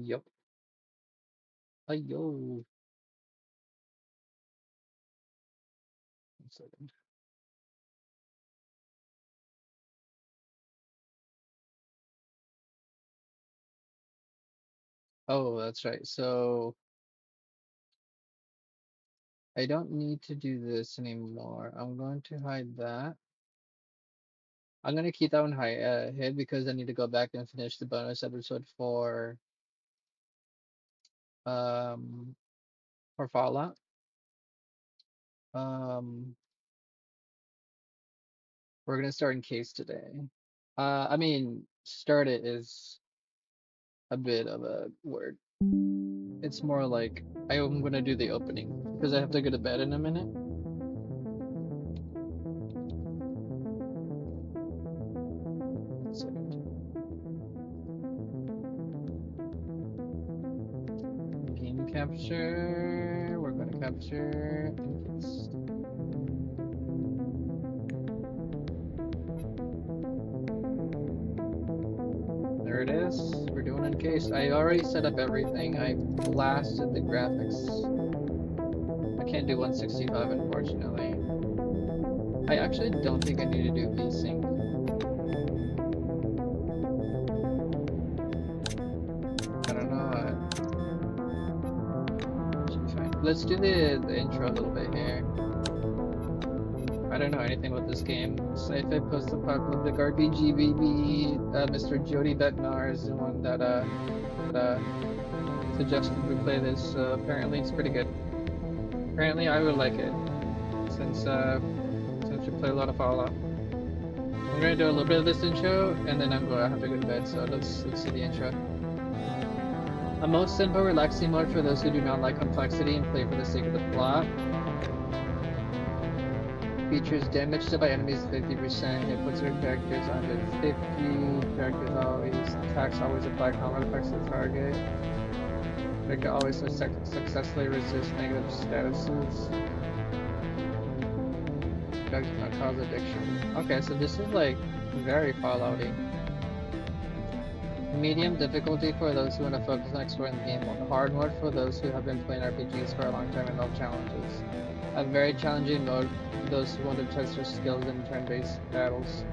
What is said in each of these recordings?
Yup. Yo. 1 second. Oh, that's right. So I don't need to do this anymore. I'm going to hide that. I'm gonna keep that one hid because I need to go back and finish the bonus episode um for Fallout. Um, we're gonna start Encased today. I mean, start it is a bit of a word. It's more like I'm gonna do the opening because I have to go to bed in a minute. So game capture. We're gonna capture Encased. There it is. We're doing Encased. I already set up everything. I blasted the graphics. I can't do 165 unfortunately. I actually don't think I need to do VSync. I don't know. Should be fine. Let's do the intro a little bit here. I don't know anything about this game. Sci-fi post-apocalyptic RPG baby. Mr. Jody Becknar is the one that suggested we play this. Apparently it's pretty good. Apparently I would like it since we play a lot of Fallout. I'm gonna do a little bit of this intro and then I'm going to have to go to bed. So let's see the intro. A most simple, relaxing mode for those who do not like complexity and play for the sake of the plot. Features damage to by enemies 50%, hit points of characters 150, characters always, attacks always apply combat effects to the target. Character always successfully resist negative statuses. Drugs do not cause addiction. Okay, so this is like very Fallouty. Medium difficulty for those who want to focus on exploring the game mode. Hard mode for those who have been playing RPGs for a long time and love challenges. A very challenging mode for those who want to test their skills in turn-based battles.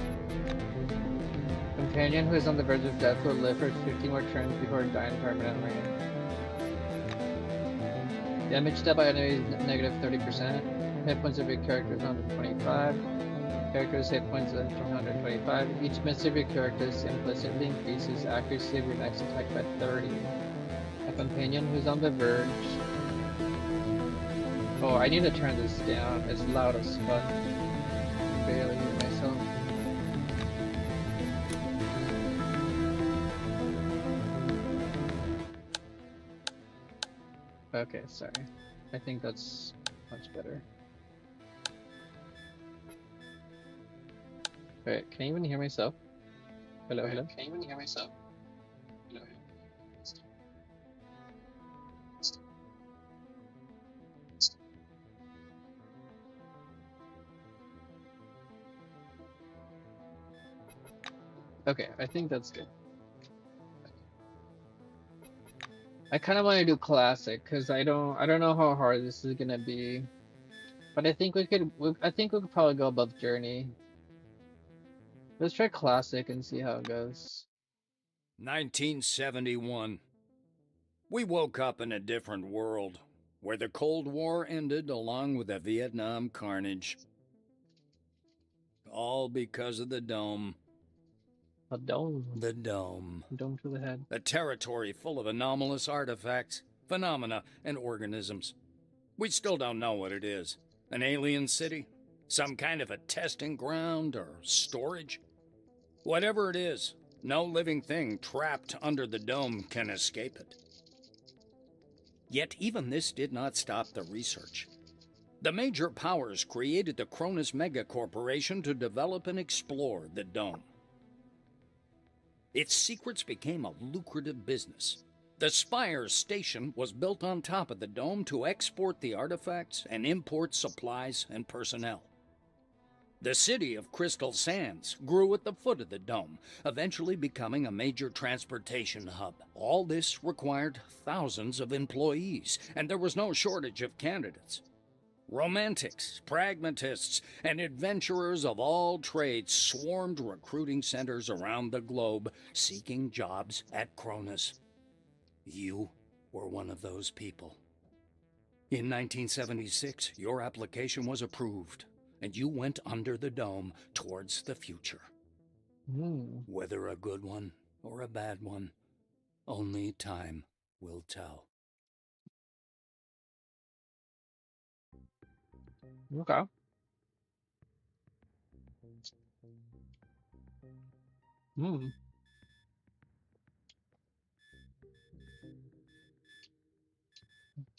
Companion who is on the verge of death will live for 50 more turns before dying permanently. Damage dealt by enemies negative 30%. Hit points of your character is 125. Character's hit points are 125. Each miss of your characters implicitly increases accuracy of your next attack by 30. A companion who's on the verge. Oh, I need to turn this down. It's loud as fuck. I barely hear myself. Okay, sorry. I think that's much better. Alright, can you even hear myself? Hello, hello? Can you even hear myself? Hello. Okay, I think that's good. I kind of want to do classic because I don't know how hard this is gonna be, but I think we could probably go above journey. Let's try classic and see how it goes. 1971. We woke up in a different world, where the Cold War ended along with the Vietnam carnage. All because of the dome. A dome. The dome. Dome to the head. A territory full of anomalous artifacts, phenomena, and organisms. We still don't know what it is. An alien city? Some kind of a testing ground or storage? Whatever it is, no living thing trapped under the dome can escape it. Yet even this did not stop the research. The major powers created the Cronus Mega Corporation to develop and explore the dome. Its secrets became a lucrative business. The Spire station was built on top of the dome to export the artifacts and import supplies and personnel. The city of Crystal Sands grew at the foot of the dome, eventually becoming a major transportation hub. All this required thousands of employees, and there was no shortage of candidates. Romantics, pragmatists, and adventurers of all trades swarmed recruiting centers around the globe seeking jobs at Cronus. You were one of those people. In 1976, your application was approved, and you went under the dome towards the future. Whether a good one or a bad one, only time will tell. Okay.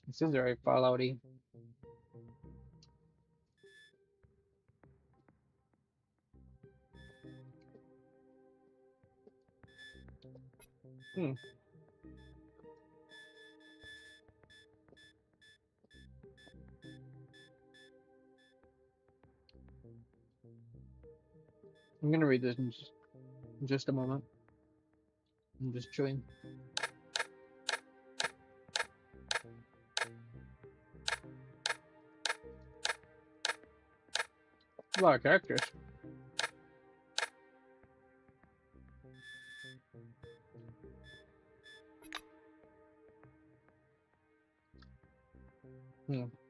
This is very Fallouty. I'm gonna read this in just a moment. I'm just chewing. A lot of characters.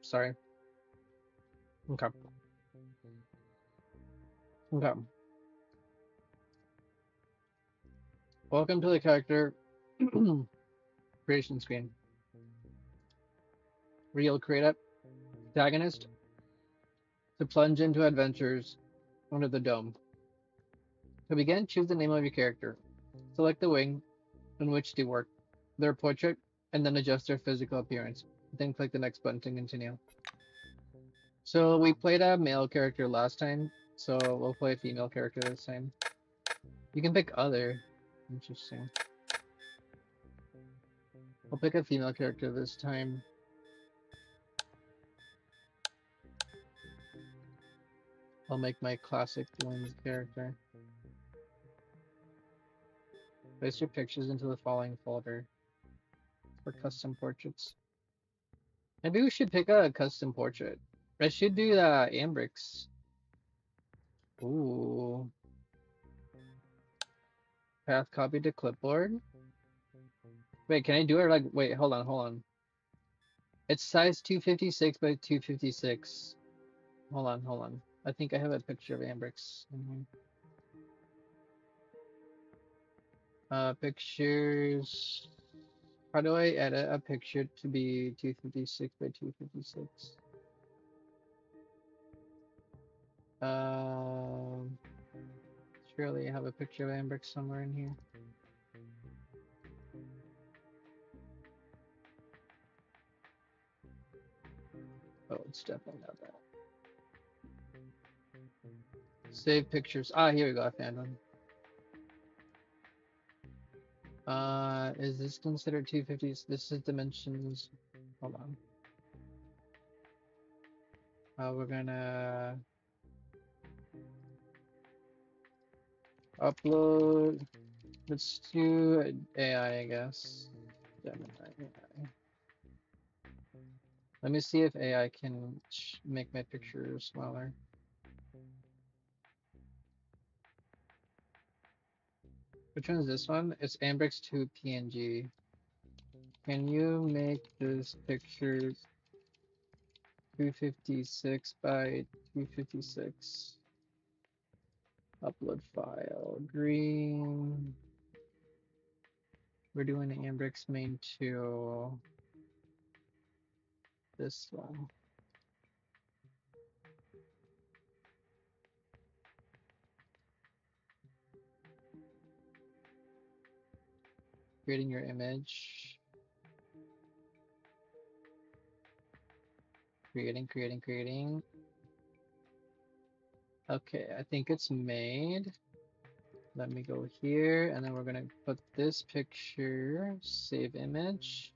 Sorry. Okay. Okay. Welcome to the character creation screen. Real create protagonist to plunge into adventures under the dome. To begin, choose the name of your character. Select the wing on which to work, their portrait, and then adjust their physical appearance. Then click the next button to continue. So we played a male character last time, so we'll play a female character this time. You can pick other. Interesting. I'll pick a female character this time. I'll make my classic ones character. Place your pictures into the following folder for custom portraits. Maybe we should pick a custom portrait. I should do the Ambrix. Ooh. Path copy to clipboard. Wait, can I do it like, wait, hold on. It's size 256 by 256. Hold on. I think I have a picture of Ambrix in here. Pictures. How do I edit a picture to be 256 by 256? Surely I have a picture of Ambrix somewhere in here. Oh, it's definitely not that. Save pictures. Ah, here we go. I found one. Is this considered 250? This is dimensions. Hold on. We're gonna upload. Let's do AI, I guess. AI. Let me see if AI can make my picture smaller. Which one is this one? It's Ambrix 2 PNG. Can you make this picture 256 by 256? Upload file. Green. We're doing the Ambrix main 2. This one. Creating your image. Creating. Okay, I think it's made. Let me go here, and then we're gonna put this picture, save image.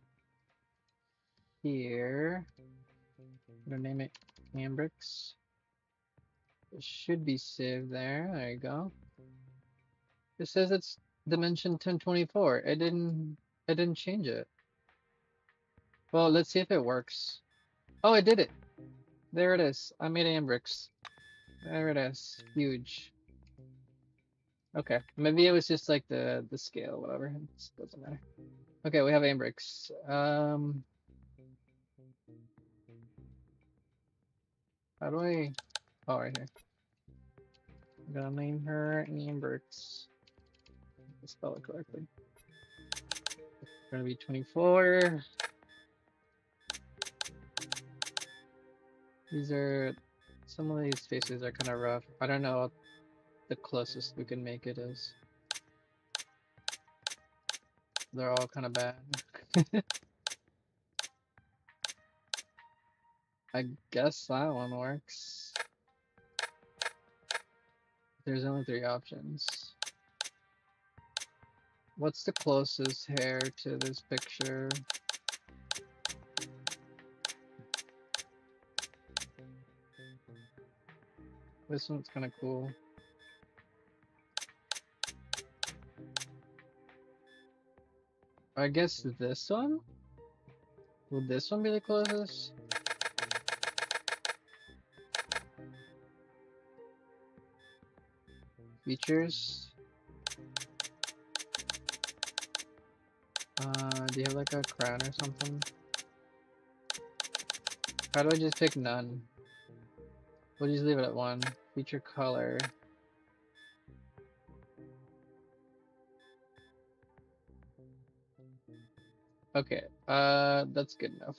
Here. I'm gonna name it Ambrix. It should be saved there. There you go. It says it's dimension 1024. It didn't change it. Well, let's see if it works. Oh, it did it. There it is. I made ambrix. There it is. Huge. Okay. Maybe it was just like the scale, whatever. It doesn't matter. Okay, we have ambrix. How do I? Oh, right here. I'm gonna name her ambrix. Spell it correctly. It's gonna be 24. These are some of these faces are kind of rough. I don't know what the closest we can make it is. They're all kind of bad. I guess that one works. There's only 3 options. What's the closest hair to this picture? This one's kind of cool. I guess this one? Would this one be the closest? Features. Do you have like a crown or something? How do I just pick none? We'll just leave it at 1. Feature color. Okay, that's good enough.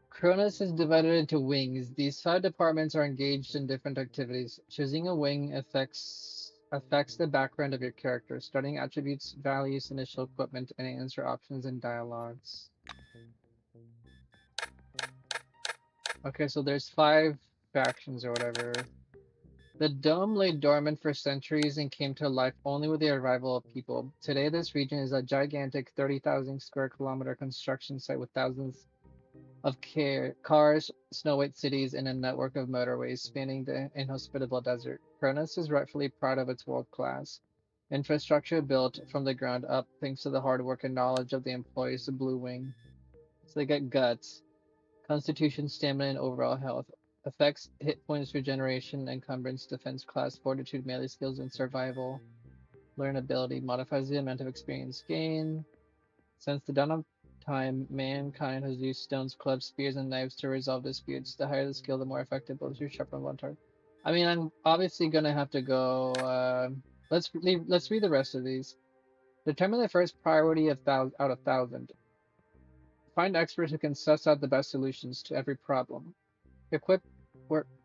Cronus is divided into wings. These 5 departments are engaged in different activities. Choosing a wing affects the background of your character, starting attributes, values, initial equipment, and answer options and dialogues. Okay, so there's 5 factions or whatever. The dome lay dormant for centuries and came to life only with the arrival of people. Today, this region is a gigantic 30,000 square kilometer construction site with thousands of cars, snow-white cities, and a network of motorways spanning the inhospitable desert. Cronus is rightfully proud of its world-class infrastructure built from the ground up thanks to the hard work and knowledge of the employees of Blue Wing. So they got guts, constitution, stamina, and overall health. Effects, hit points, regeneration, encumbrance, defense class, fortitude, melee skills, and survival. Learn ability modifies the amount of experience gained. Since the dawn of time, mankind has used stones, clubs, spears, and knives to resolve disputes. The higher the skill, the more effective those who sharpen one target. I mean, I'm obviously gonna have to go. Let's read the rest of these. Determine the first priority of out of 1,000. Find experts who can suss out the best solutions to every problem. Equip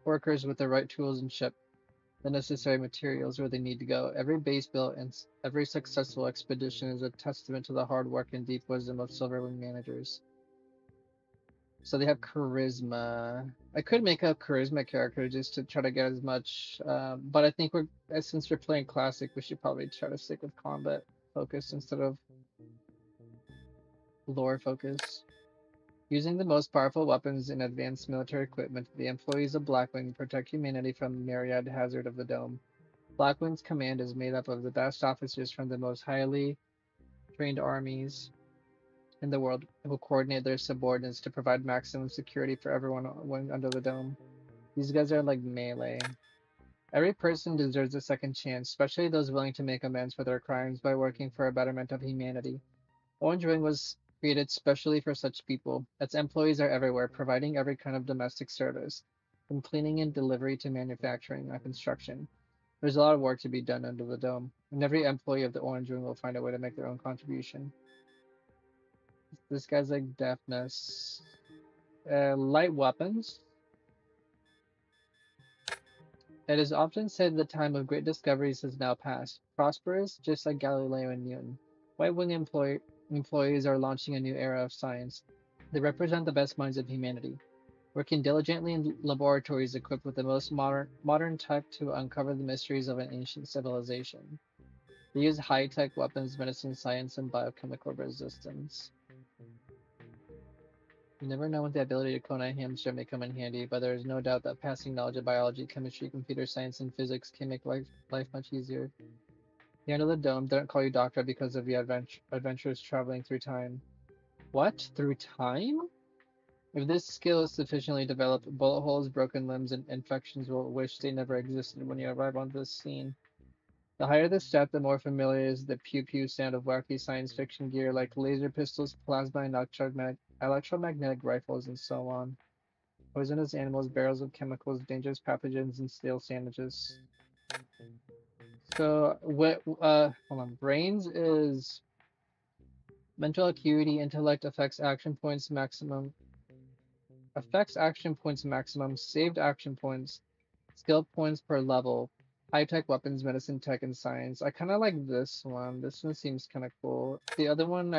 workers with the right tools and ship the necessary materials where they need to go. Every base built and every successful expedition is a testament to the hard work and deep wisdom of Silverwing managers. So they have charisma. I could make a charisma character just to try to get as much, but I think since we're playing classic, we should probably try to stick with combat focus instead of lore focus. Using the most powerful weapons and advanced military equipment, the employees of Blackwing protect humanity from the myriad hazard of the dome. Blackwing's command is made up of the best officers from the most highly trained armies in the world who coordinate their subordinates to provide maximum security for everyone under the dome. These guys are like melee. Every person deserves a second chance, especially those willing to make amends for their crimes by working for a betterment of humanity. Orange Wing was created specially for such people. Its employees are everywhere, providing every kind of domestic service, from cleaning and delivery to manufacturing and construction. There's a lot of work to be done under the dome, and every employee of the Orange Wing will find a way to make their own contribution. This guy's like deafness. Light weapons. It is often said the time of great discoveries has now passed. Prosperous, just like Galileo and Newton. White Wing employees are launching a new era of science. They represent the best minds of humanity, working diligently in laboratories equipped with the most modern tech to uncover the mysteries of an ancient civilization. They use high-tech weapons, medicine, science, and biochemical resistance. You never know when the ability to clone a hamster may come in handy, but there is no doubt that passing knowledge of biology, chemistry, computer science, and physics can make life much easier. The end of the dome didn't call you doctor because of your adventures traveling through time. What? Through time? If this skill is sufficiently developed, bullet holes, broken limbs, and infections will wish they never existed when you arrive on this scene. The higher the step, the more familiar is the pew-pew sound of wacky science fiction gear like laser pistols, plasma and electromagnetic rifles, and so on. Poisonous animals, barrels of chemicals, dangerous pathogens, and stale sandwiches. So, hold on. Brains is mental acuity, intellect affects action points maximum, saved action points, skill points per level, high-tech weapons, medicine, tech, and science. I kind of like this one. This one seems kind of cool. The other one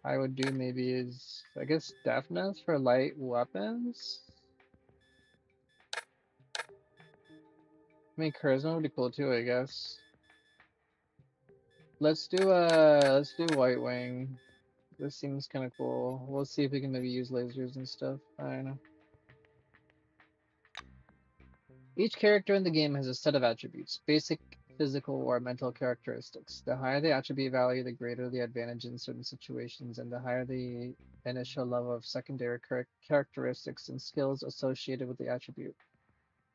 I would do maybe is, I guess, deafness for light weapons. I mean, charisma would be cool too, I guess. Let's do White Wing. This seems kind of cool. We'll see if we can maybe use lasers and stuff. I don't know. Each character in the game has a set of attributes, basic physical or mental characteristics. The higher the attribute value, the greater the advantage in certain situations, and the higher the initial level of secondary characteristics and skills associated with the attribute.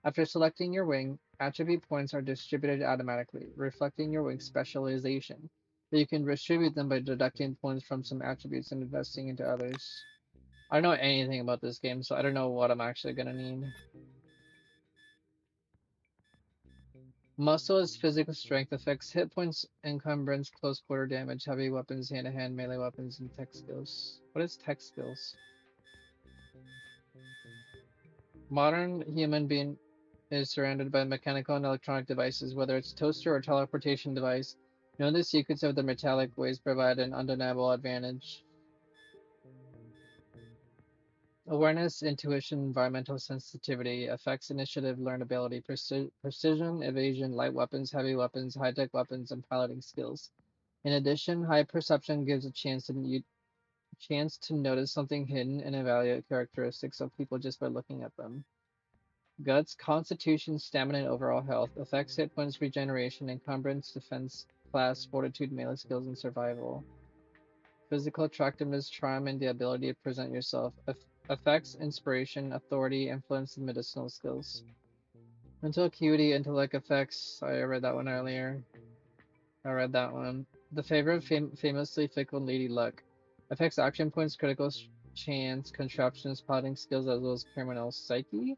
After selecting your wing, attribute points are distributed automatically, reflecting your wing's specialization. You can distribute them by deducting points from some attributes and investing into others. I don't know anything about this game, so I don't know what I'm actually gonna need. Muscle is physical strength, affects hit points, encumbrance, close quarter damage, heavy weapons, hand-to-hand, melee weapons, and tech skills. What is tech skills? Modern human being is surrounded by mechanical and electronic devices, whether it's toaster or teleportation device. Know the secrets of the metallic ways provide an undeniable advantage. Awareness, intuition, environmental sensitivity, affects initiative, learnability, precision, evasion, light weapons, heavy weapons, high-tech weapons, and piloting skills. In addition, high perception gives a chance to notice something hidden and evaluate characteristics of people just by looking at them. Guts, constitution, stamina, and overall health. Affects hit points, regeneration, encumbrance, defense, class, fortitude, melee skills, and survival. Physical attractiveness, charm, and the ability to present yourself. Affects inspiration, authority, influence, and medicinal skills. Mental acuity, intellect effects. I read that one earlier. I read that one. The favor of famously fickle Lady Luck. Affects action points, critical chance, contraptions, plotting skills, as well as criminal psyche.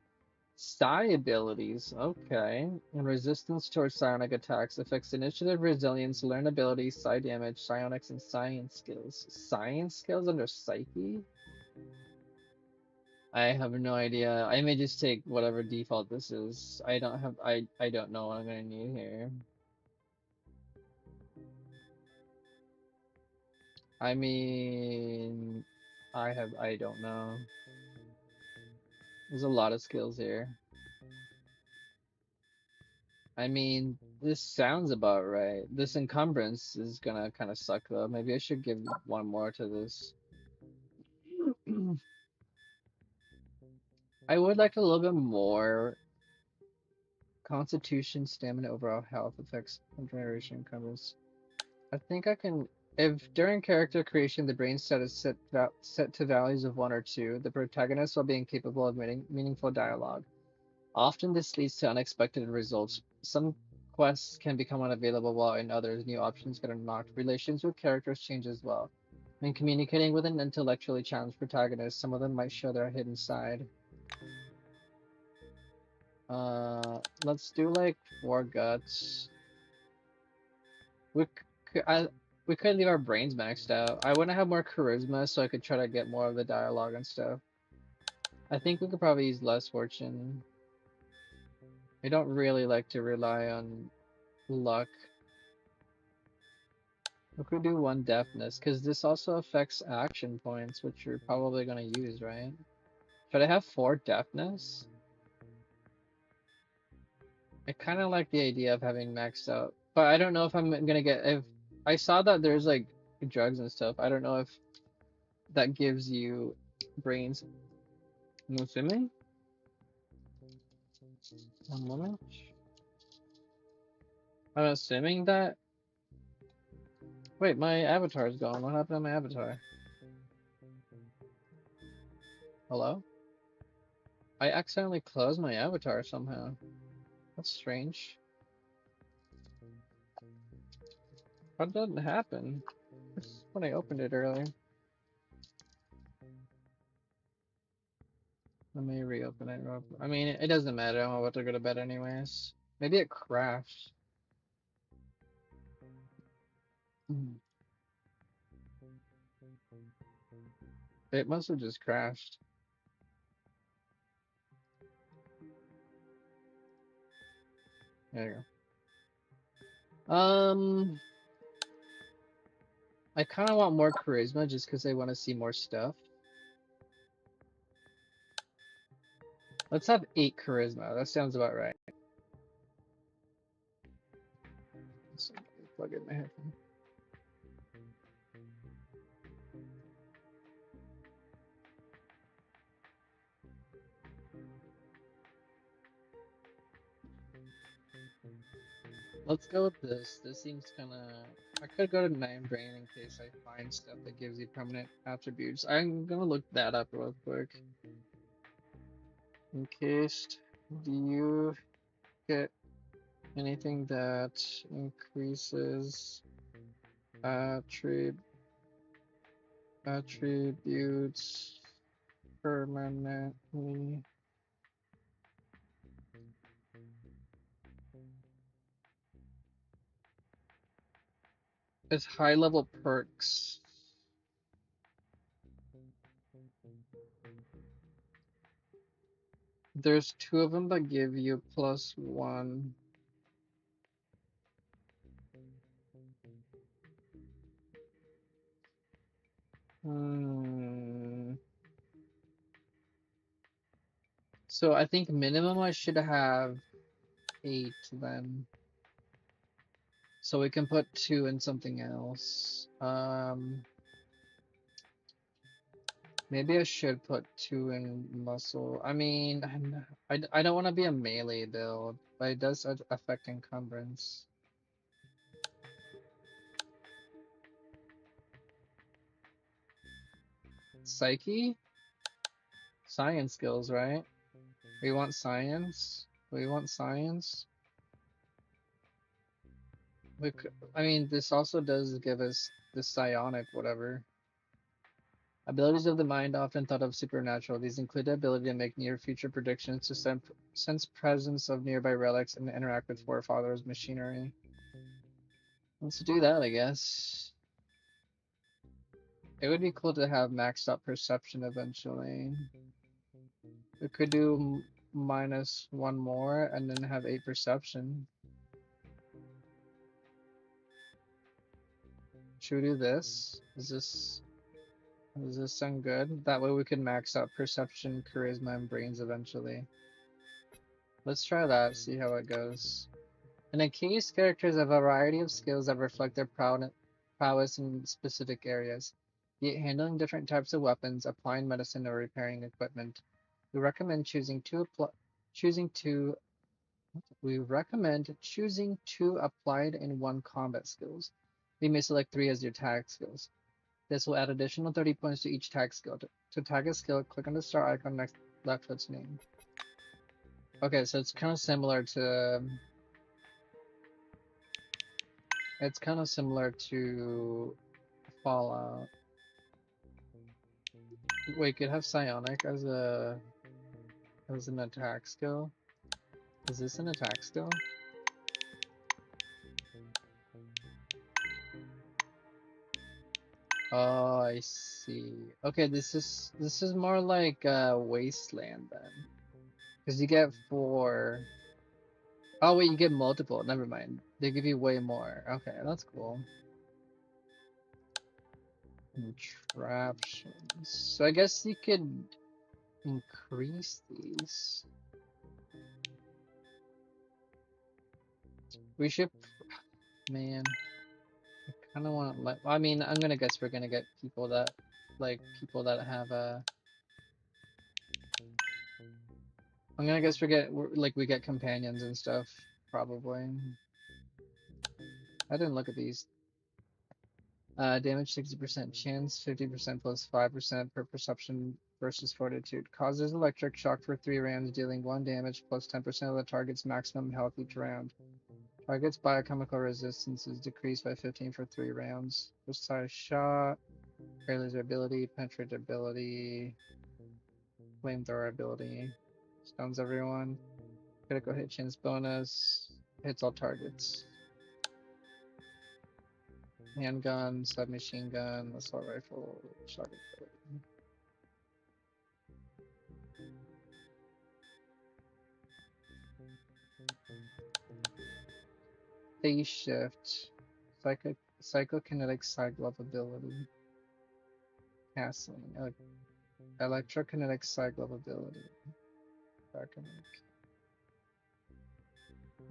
Psi abilities, okay. And resistance towards psionic attacks. Affects initiative, resilience, learnability, psi damage, psionics, and science skills. Science skills under psyche? I have no idea. I may just take whatever default this is. I don't know what I'm gonna need here. I mean, I don't know. There's a lot of skills here. I mean, this sounds about right. This encumbrance is gonna kind of suck though. Maybe I should give one more to this. I would like a little bit more constitution, stamina, overall health effects, and generation encumbrance. I think I can. If during character creation the brain set is set to values of 1 or 2, the protagonist will be incapable of meaningful dialogue. Often this leads to unexpected results. Some quests can become unavailable while in others new options get unlocked. Relations with characters change as well. When communicating with an intellectually challenged protagonist, some of them might show their hidden side. Let's do like 4 guts. We we could leave our brains maxed out. I want to have more charisma so I could try to get more of the dialogue and stuff. I think we could probably use less fortune. I don't really like to rely on luck. We could do 1 deafness, because this also affects action points, which you're probably going to use, right? Should I have 4 deafness? I kind of like the idea of having maxed out, but I don't know if I'm going to get... If I saw that there's like drugs and stuff, I don't know if that gives you brains. I'm assuming. 1 moment. I'm assuming that. Wait, my avatar's gone. What happened to my avatar? Hello? I accidentally closed my avatar somehow. That's strange. How did that happen? This is when I opened it earlier. Let me reopen it. I mean, it doesn't matter. I'm about to go to bed anyways. Maybe it crashed. Hmm. It must have just crashed. There you go. I kind of want more charisma just because I want to see more stuff. Let's have 8 charisma. That sounds about right. So, plug in my headphone. Let's go with this. This seems kind of. I could go to Nine Brain in case I find stuff that gives you permanent attributes. I'm gonna look that up real quick. Encased. Do you get anything that increases attributes permanently? It's high level perks. There's 2 of them that give you +1. So I think minimum I should have 8 then. So we can put 2 in something else. Maybe I should put 2 in muscle. I mean, I don't want to be a melee build, but it does affect encumbrance. Psyche? Science skills, right? We want science? We want science? I mean, this also does give us the psionic whatever. Abilities of the mind often thought of supernatural. These include the ability to make near-future predictions, to sense presence of nearby relics, and interact with forefathers' machinery. Let's do that, I guess. It would be cool to have maxed out perception eventually. We could do -1 more and then have 8 perception. Should we do this? Does this sound good? That way we can max out perception, charisma, and brains eventually. Let's try that, see how it goes. And encased characters have a variety of skills that reflect their prowess in specific areas, be it handling different types of weapons, applying medicine, or repairing equipment. We recommend choosing two applied in 1 combat skills. You may select 3 as your tag skills. This will add additional 30 points to each tag skill. To tag a skill, click on the star icon next left to its name. Okay, so it's kind of similar to Fallout. Wait, you could have psionic as an attack skill. Is this an attack skill? Oh, I see. Okay, this is more like Wasteland then, because you get 4. Oh wait, you get multiple. Never mind. They give you way more. Okay, that's cool. Contraptions. So I guess you could increase these. We should, man. I kind of want like. I mean, I'm gonna guess we're gonna get people that like people that have I'm gonna guess we get companions and stuff probably. I didn't look at these. Damage 60% chance, 50% plus 5% per perception versus fortitude. Causes electric shock for 3 rounds, dealing 1 damage plus 10% of the target's maximum health each round. Target's biochemical resistance is decreased by 15 for 3 rounds. Precise shot, laser ability, penetrate ability, flamethrower ability. Stuns everyone. Critical hit chance bonus. Hits all targets. Handgun, submachine gun, assault rifle, shotgun. Phase shift. Psychokinetic side glove ability. Castling. Electrokinetic side glove ability.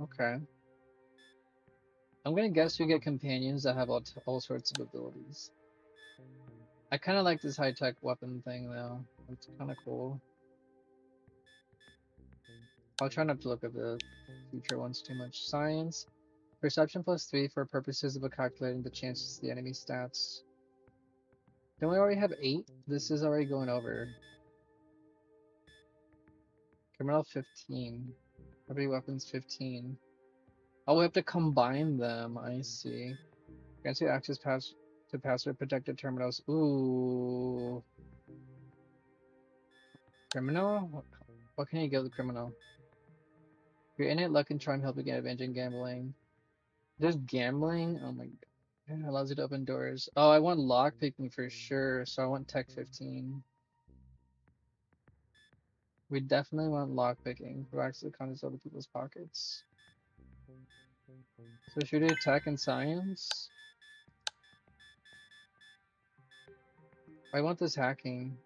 Okay. I'm gonna guess we get companions that have all sorts of abilities. I kind of like this high-tech weapon thing though. It's kind of cool. I'll try not to look at the future ones too much. Science. Perception plus 3 for purposes of calculating the chances of the enemy stats. Don't we already have 8? This is already going over. Criminal 15. Heavy weapons 15. Oh, we have to combine them. I see. Grants you access to password protected terminals. Ooh. Criminal? What can you give the criminal? Your innate luck and charm help you get advantage in gambling. There's gambling? Oh my god. It allows you to open doors. Oh, I want lockpicking for sure, so I want tech 15. We definitely want lockpicking. Proacts the contents of other people's pockets. So should we do tech and science? I want this hacking.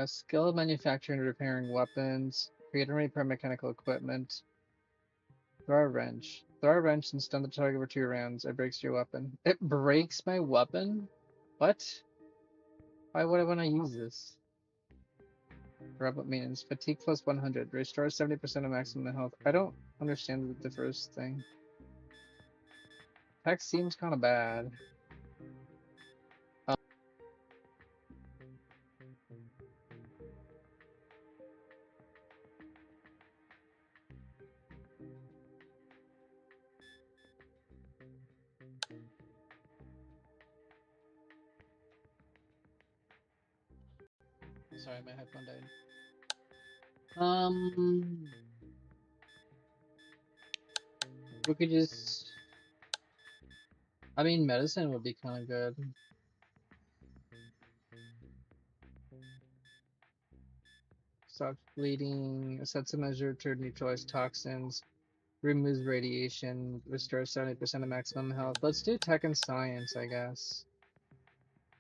Skill of manufacturing and repairing weapons. Create and repair mechanical equipment. Throw a wrench. Throw a wrench and stun the target for 2 rounds. It breaks your weapon. It breaks my weapon? What? Why would I want to use this? Robot maintenance. Fatigue plus 100. Restore 70% of maximum health. I don't understand the first thing. Tech seems kind of bad. Sorry, my headphone died. We could just... I mean, medicine would be kind of good. Stops bleeding, sets a measure to neutralize toxins, removes radiation, restores 70% of maximum health. Let's do tech and science, I guess.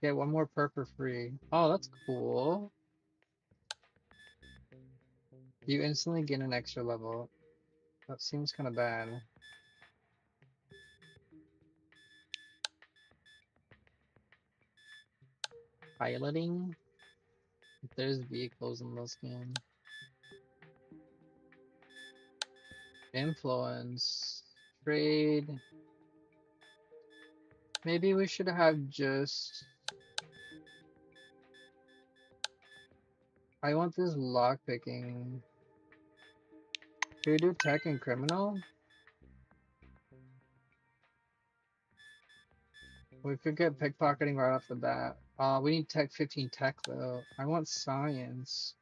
Get 1 more perk for free. Oh, that's cool. You instantly gain an extra level. That seems kind of bad. Piloting? If there's vehicles in this game. Influence. Trade. Maybe we should have just... I want this lockpicking. Should we do tech and criminal? We could get pickpocketing right off the bat. We need tech 15 tech though. I want science.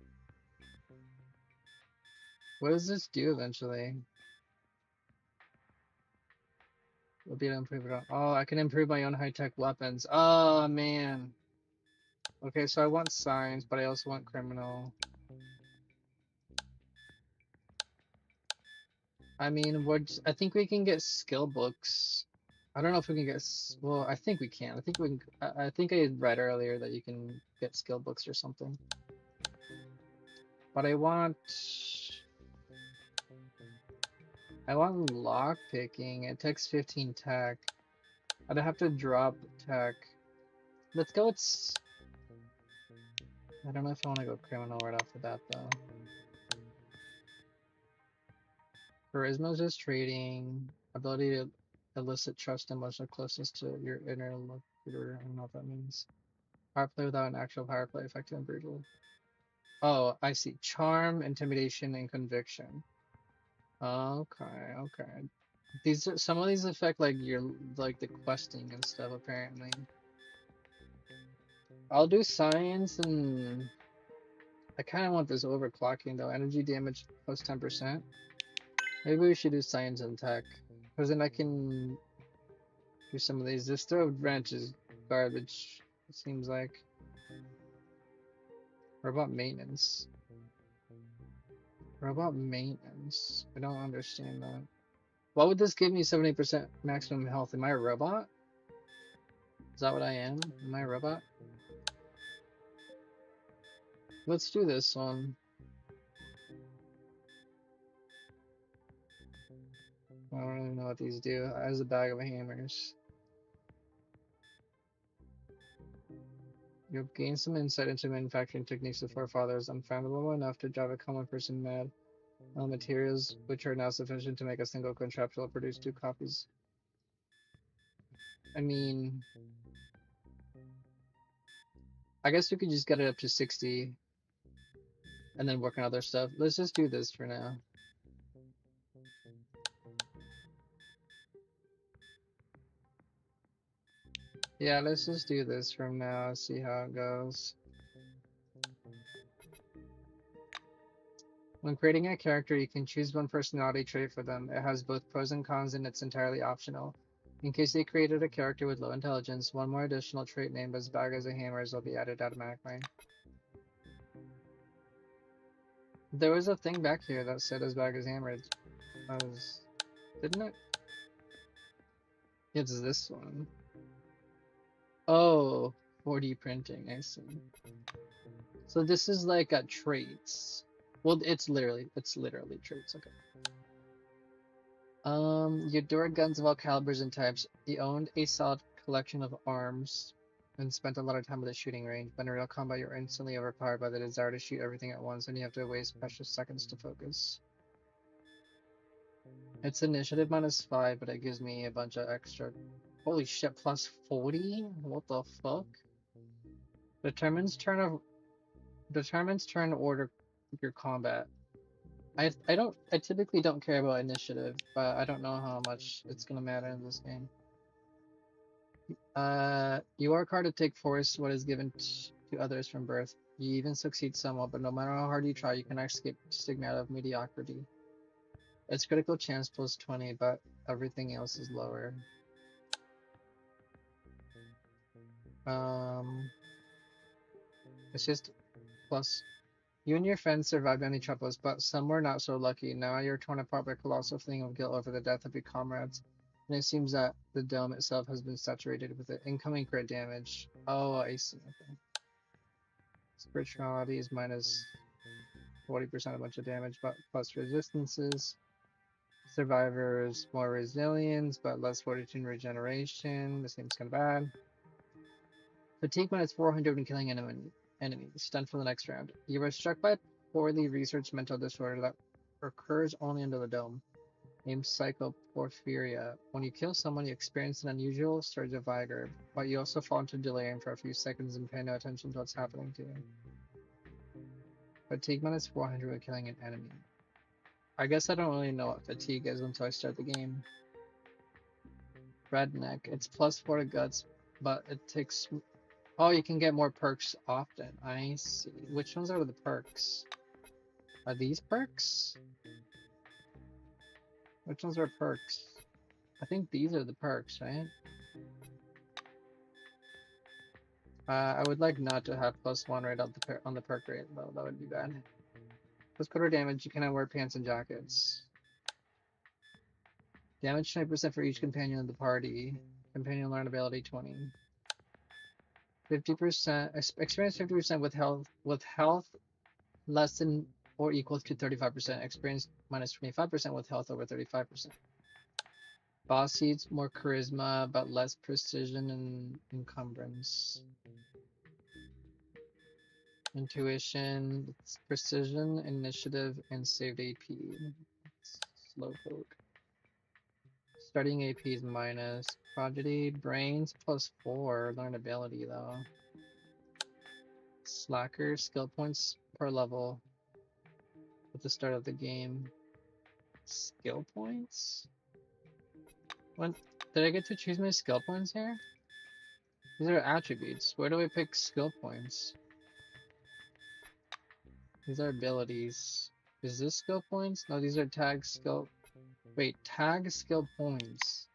What does this do eventually? We'll be able to improve it on. Oh, I can improve my own high-tech weapons. Oh man. Okay, so I want science, but I also want criminal. I mean, I think we can get skill books. I don't know if we can get. Well, I think we can. I think we can. I think I read earlier that you can get skill books or something. But I want lock picking. It takes 15 tech. I'd have to drop tech. Let's go. I don't know if I want to go criminal right off the bat though. Charisma is just trading. Ability to elicit trust and emotional closeness to your interlocutor. I don't know what that means. Power play without an actual power play, effective and brutal. Oh, I see. Charm, intimidation, and conviction. Okay, okay. Some of these affect like the questing and stuff apparently. I'll do science and I kind of want this overclocking though. Energy damage plus 10%. Maybe we should do science and tech because then I can do some of these. This throw wrench is garbage. It seems like. Robot maintenance. Robot maintenance. I don't understand that. Why would this give me 70% maximum health? Am I a robot? Is that what I am? Am I a robot? Let's do this one. I don't really know what these do. As a bag of hammers. You'll gain some insight into manufacturing techniques of forefathers, unfathomable enough to drive a common person mad. Materials which are now sufficient to make a single contraption will produce 2 copies. I mean, I guess we could just get it up to 60 and then work on other stuff. Let's just do this for now. Yeah, let's just do this from now, see how it goes. When creating a character, you can choose one personality trait for them. It has both pros and cons and it's entirely optional. In case they created a character with low intelligence, one more additional trait named as Bag as a Hammers will be added automatically. There was a thing back here that said as Bag as Hammers. Didn't it? It's this one. Oh, 4D printing, I see. So this is like a traits. Well, it's literally traits, okay. You adore guns of all calibers and types. You owned a solid collection of arms and spent a lot of time at the shooting range, but in real combat you're instantly overpowered by the desire to shoot everything at once and you have to waste precious seconds to focus. It's initiative -5, but it gives me a bunch of extra. Holy shit, plus 40? What the fuck? Determines turn order your combat. I typically don't care about initiative, but I don't know how much it's gonna matter in this game. You work hard to take force what is given to others from birth. You even succeed somewhat, but no matter how hard you try, you cannot escape stigmata of mediocrity. It's critical chance plus 20, but everything else is lower. It's just plus. You and your friends survived many troubles, but some were not so lucky. Now you're torn apart by a colossal feeling of guilt over the death of your comrades, and it seems that the dome itself has been saturated with it. Incoming crit damage. Oh, I see. Okay. Spirituality is minus 40% a bunch of damage, but plus resistances. Survivors, more resilience, but less fortitude and regeneration. This seems kind of bad. Fatigue minus 400 when killing enemies. Stunned for the next round. You are struck by a poorly researched mental disorder that occurs only under the dome, named psychoporphyria. When you kill someone, you experience an unusual surge of vigor, but you also fall into delirium for a few seconds and pay no attention to what's happening to you. Fatigue minus 400 when killing an enemy. I guess I don't really know what fatigue is until I start the game. Redneck. It's plus 4 to guts, but it takes... Oh, you can get more perks often. I see. Which ones are the perks? Are these perks? Which ones are perks? I think these are the perks, right? I would like not to have +1 right on the perk rate, though. That would be bad. Plus quarter damage, you cannot wear pants and jackets. Damage 20% for each companion in the party. Companion learn ability 20. 50%, experience 50% with health less than or equal to 35%. Experience minus 25% with health over 35%. Boss seats, more charisma, but less precision and encumbrance. Intuition, it's precision, initiative, and saved AP. Slowpoke. Starting AP is minus. Prodigy, brains +4. Learn ability though. Slacker, skill points per level at the start of the game. Skill points? When did I get to choose my skill points here? These are attributes. Where do I pick skill points? These are abilities. Is this skill points? No, these are tag skill. Wait, tag skill points.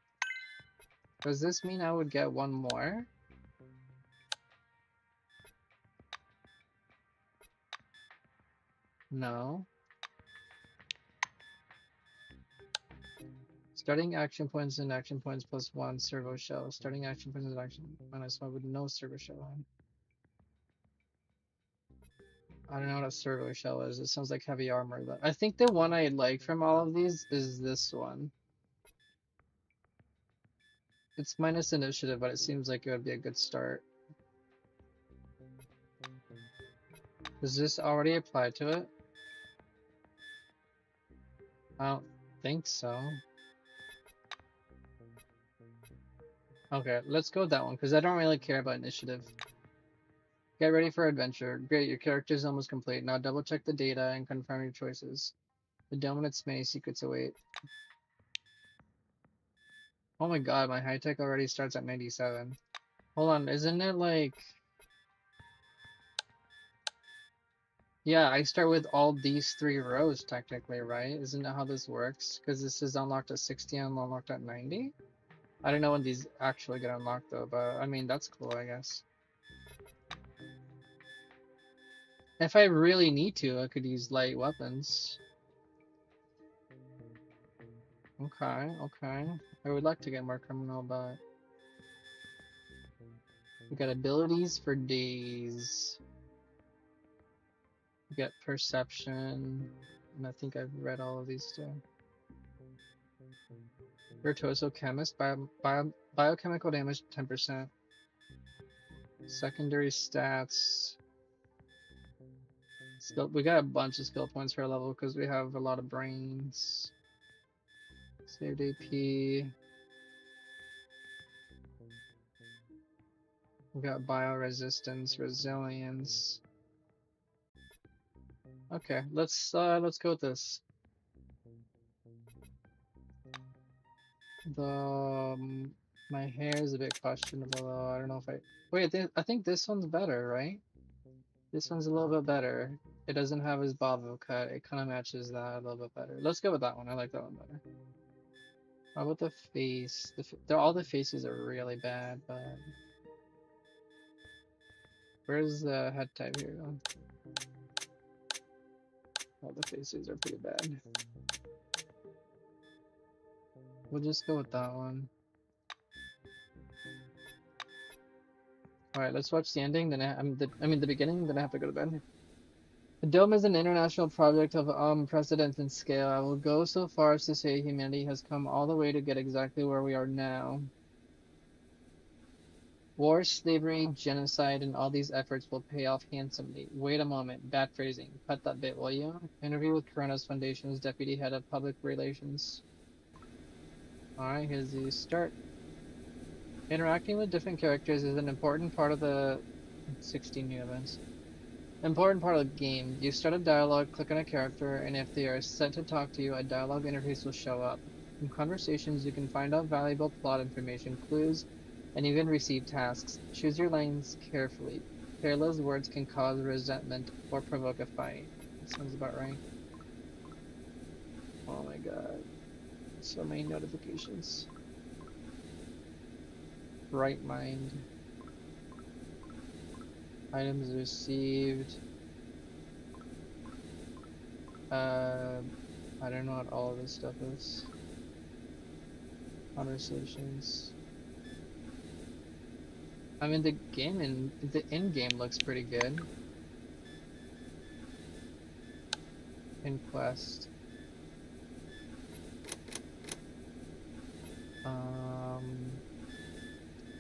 Does this mean I would get one more? No. Starting action points and action points +1 servo shell. Starting action points and action -1 with no servo shell on. I don't know what a servo shell is. It sounds like heavy armor. But I think the one I like from all of these is this one. It's minus initiative, but it seems like it would be a good start. Does this already apply to it? I don't think so. Okay, let's go with that one, because I don't really care about initiative. Get ready for adventure. Great, your character is almost complete. Now double check the data and confirm your choices. The dome and its many secrets await. Oh my god, my high tech already starts at 97. Hold on, isn't it like... Yeah, I start with all these 3 rows technically, right? Isn't that how this works? Because this is unlocked at 60 and unlocked at 90? I don't know when these actually get unlocked though, but I mean, that's cool, I guess. If I really need to, I could use light weapons. Okay, okay. I would like to get more criminal, but... We got abilities for days. We got perception. And I think I've read all of these too. Virtuoso chemist, biochemical damage 10%. Secondary stats. Skill, we got a bunch of skill points per level because we have a lot of brains. Saved AP. We got bioresistance, resilience. Okay, let's go with this. My hair is a bit questionable though. I don't know if I wait. I think this one's better, right? This one's a little bit better. It doesn't have his bobo cut. It kind of matches that a little bit better. Let's go with that one. I like that one better. How about the face? All the faces are really bad, but where's the head type here? All the faces are pretty bad. We'll just go with that one. All right, let's watch the ending. Then I mean the beginning. Then I have to go to bed. The dome is an international project of unprecedented scale. I will go so far as to say humanity has come all the way to get exactly where we are now. War, slavery, genocide, and all these efforts will pay off handsomely. Wait a moment. Bad phrasing. Cut that bit, will you? Interview with Kronos Foundation's Deputy Head of Public Relations. Alright, here's the start. Interacting with different characters is an important part of the 16 new events. Important part of the game. You start a dialogue, click on a character, and if they are set to talk to you, a dialogue interface will show up. In conversations, you can find out valuable plot information, clues, and even receive tasks. Choose your lines carefully. Careless words can cause resentment or provoke a fight. That sounds about right. Oh my god. So many notifications. Bright mind. Items received. I don't know what all of this stuff is. Conversations. I mean, the end game looks pretty good. Inquest.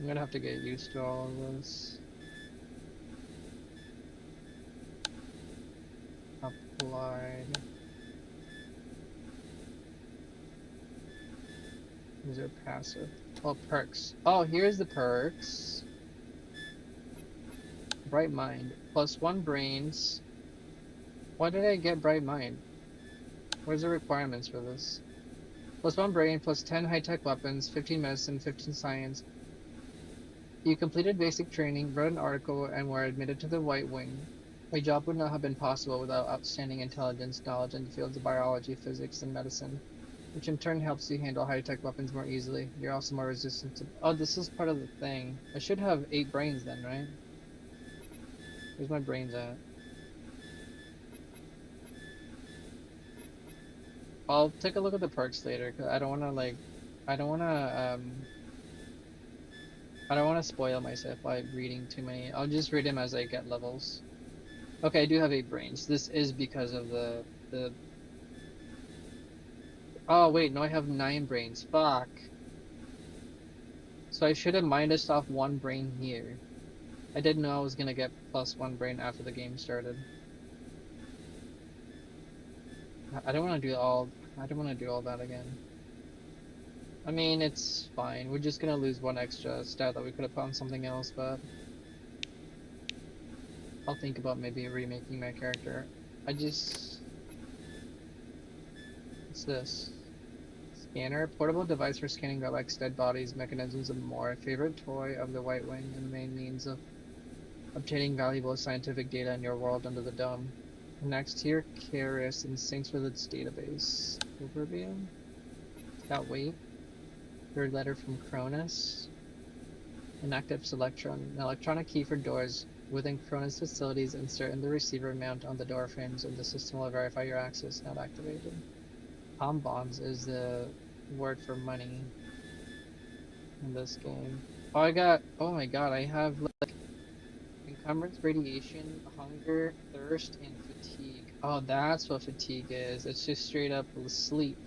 I'm gonna have to get used to all of this. Applied. These are passive. Oh, perks. Oh, here's the perks. Bright Mind. +1 brains. Why did I get Bright Mind? Where's the requirements for this? +1 brain, +10 high-tech weapons, 15 medicine, 15 science. You completed basic training, wrote an article, and were admitted to the White Wing. My job would not have been possible without outstanding intelligence, knowledge in the fields of biology, physics, and medicine, which in turn helps you handle high-tech weapons more easily. You're also more resistant to... Oh, this is part of the thing. I should have 8 brains then, right? Where's my brains at? I'll take a look at the perks later, because I don't want to, like... I don't want to spoil myself by reading too many. I'll just read them as I get levels. Okay, I do have 8 brains. This is because of the... Oh, wait, no, I have 9 brains. Fuck. So I should have minused off 1 brain here. I didn't know I was gonna get +1 brain after the game started. I don't want to do all that again. I mean, it's fine. We're just gonna lose 1 extra stat that we could have put on something else, but I'll think about maybe remaking my character. What's this? Scanner, portable device for scanning relics, dead bodies, mechanisms, and more. Favorite toy of the White Wing and the main means of obtaining valuable scientific data in your world under the dome. Next here, Keris and syncs with its database. Overview. Got weight. Third letter from Cronus. Inactive Selectron. An electronic key for doors within Cronus facilities. Insert in the receiver mount on the door frames, and the system will verify your access not activated. Bonds is the word for money in this game. Oh, oh my god, I have like encumbrance, radiation, hunger, thirst, and fatigue. Oh, that's what fatigue is. It's just straight up sleep.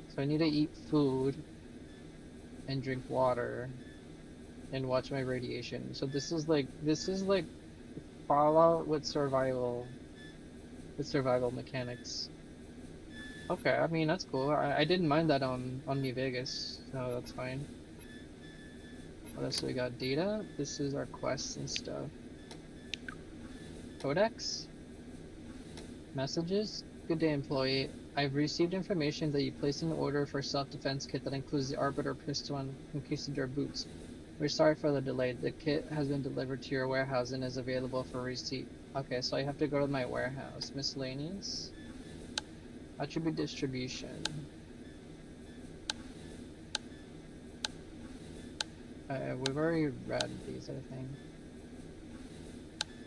So I need to eat food and drink water and watch my radiation. So this is like Fallout with survival mechanics. Okay, I mean that's cool. I didn't mind that on New Vegas, so that's fine. What else do we got? Data. This is our quests and stuff. Codex. Messages. Good day, employee. I've received information that you placed an order for self-defense kit that includes the Arbiter pistol and encased your boots. We're sorry for the delay. The kit has been delivered to your warehouse and is available for receipt. Okay, so I have to go to my warehouse. Miscellaneous. Attribute distribution. We've already read these, I think.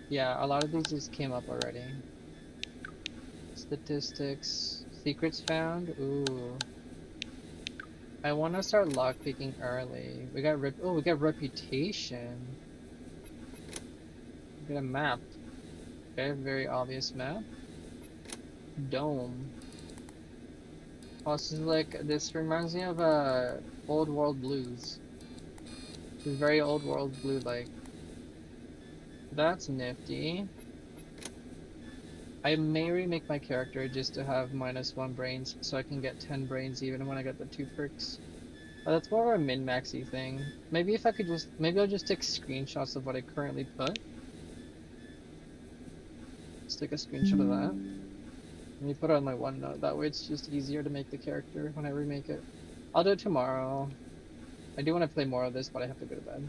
Yeah, a lot of these just came up already. Statistics. Secrets found. Ooh. I want to start lockpicking early. We got reputation. We got a map. Okay, very obvious map. Dome. Oh, this reminds me of Old World Blues. It's very Old World Blue like. That's nifty. I may remake my character just to have -1 brains so I can get 10 brains even when I get the 2 perks. But that's more of a min-maxy thing. Maybe if I could maybe I'll just take screenshots of what I currently put. Let's take a screenshot of that. Let me put it on my OneNote. That way it's just easier to make the character when I remake it. I'll do it tomorrow. I do want to play more of this, but I have to go to bed.